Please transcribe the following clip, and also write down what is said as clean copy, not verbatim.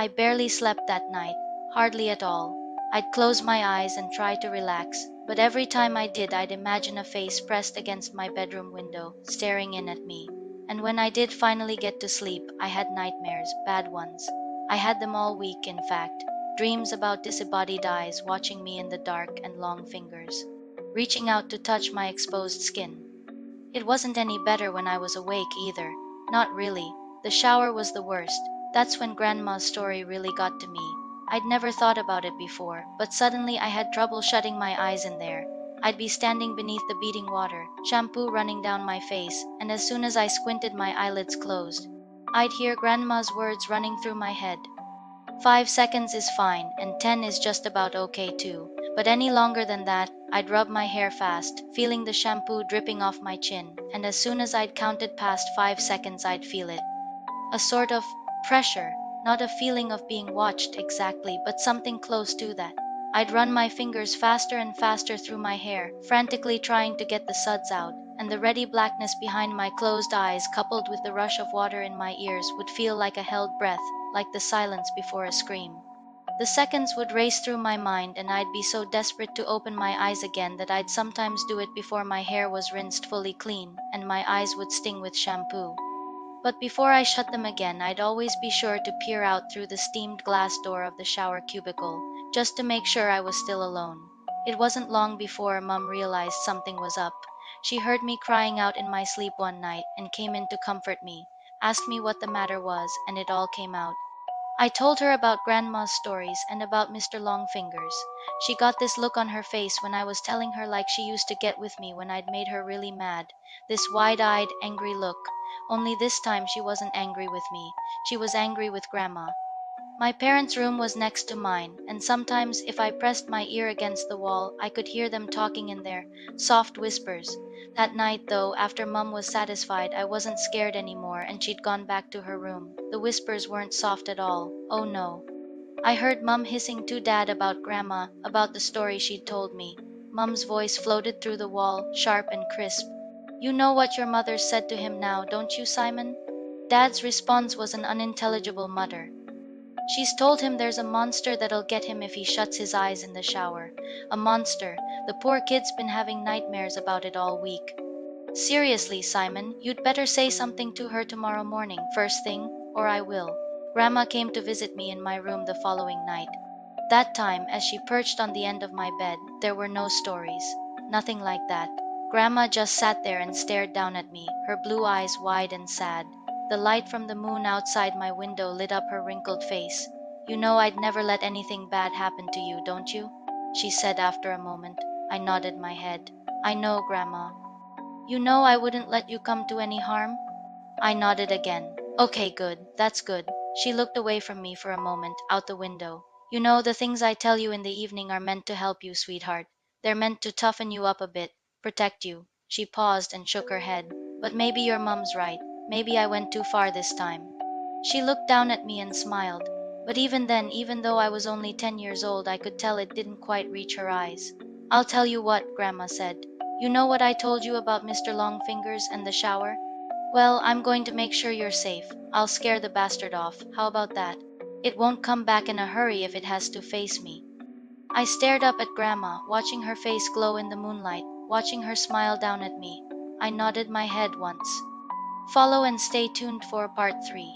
I barely slept that night, hardly at all. I'd close my eyes and try to relax, but every time I did, I'd imagine a face pressed against my bedroom window, staring in at me. And when I did finally get to sleep, I had nightmares, bad ones. I had them all week, in fact. Dreams about disembodied eyes watching me in the dark and long fingers, reaching out to touch my exposed skin. It wasn't any better when I was awake either. Not really. The shower was the worst. That's when Grandma's story really got to me. I'd never thought about it before, but suddenly I had trouble shutting my eyes in there. I'd be standing beneath the beating water, shampoo running down my face, and as soon as I squinted, my eyelids closed. I'd hear Grandma's words running through my head. 5 seconds is fine, and 10 is just about okay too. But any longer than that, I'd rub my hair fast, feeling the shampoo dripping off my chin, and as soon as I'd counted past 5 seconds, I'd feel it. A sort of pressure, not a feeling of being watched exactly, but something close to that. I'd run my fingers faster and faster through my hair, frantically trying to get the suds out, and the ready blackness behind my closed eyes, coupled with the rush of water in my ears, would feel like a held breath, like the silence before a scream. The seconds would race through my mind, and I'd be so desperate to open my eyes again that I'd sometimes do it before my hair was rinsed fully clean, and my eyes would sting with shampoo. But before I shut them again, I'd always be sure to peer out through the steamed glass door of the shower cubicle, just to make sure I was still alone. It wasn't long before Mum realized something was up. She heard me crying out in my sleep one night and came in to comfort me, asked me what the matter was, and it all came out. I told her about Grandma's stories and about Mr. Longfingers. She got this look on her face when I was telling her, like she used to get with me when I'd made her really mad. This wide-eyed, angry look. Only this time she wasn't angry with me. She was angry with Grandma. My parents' room was next to mine, and sometimes if I pressed my ear against the wall, I could hear them talking in their soft whispers. That night, though, after Mum was satisfied I wasn't scared anymore and she'd gone back to her room, the whispers weren't soft at all. Oh no. I heard Mum hissing to Dad about Grandma, about the story she'd told me. Mum's voice floated through the wall, sharp and crisp. "You know what your mother said to him now, don't you, Simon?" Dad's response was an unintelligible mutter. "She's told him there's a monster that'll get him if he shuts his eyes in the shower. A monster. The poor kid's been having nightmares about it all week." "Seriously, Simon, you'd better say something to her tomorrow morning, first thing, or I will." Grandma came to visit me in my room the following night. That time, as she perched on the end of my bed, there were no stories. Nothing like that. Grandma just sat there and stared down at me, her blue eyes wide and sad. The light from the moon outside my window lit up her wrinkled face. "You know I'd never let anything bad happen to you, don't you?" she said after a moment. I nodded my head. "I know, Grandma." "You know I wouldn't let you come to any harm?" I nodded again. "Okay, good. That's good." She looked away from me for a moment, out the window. "You know, the things I tell you in the evening are meant to help you, sweetheart. They're meant to toughen you up a bit, protect you." She paused and shook her head. "But maybe your mum's right. Maybe I went too far this time." She looked down at me and smiled. But even then, even though I was only 10 years old, I could tell it didn't quite reach her eyes. "I'll tell you what," Grandma said. "You know what I told you about Mr. Longfingers and the shower? Well, I'm going to make sure you're safe. I'll scare the bastard off. How about that? It won't come back in a hurry if it has to face me." I stared up at Grandma, watching her face glow in the moonlight, watching her smile down at me. I nodded my head once. Follow and stay tuned for part 3.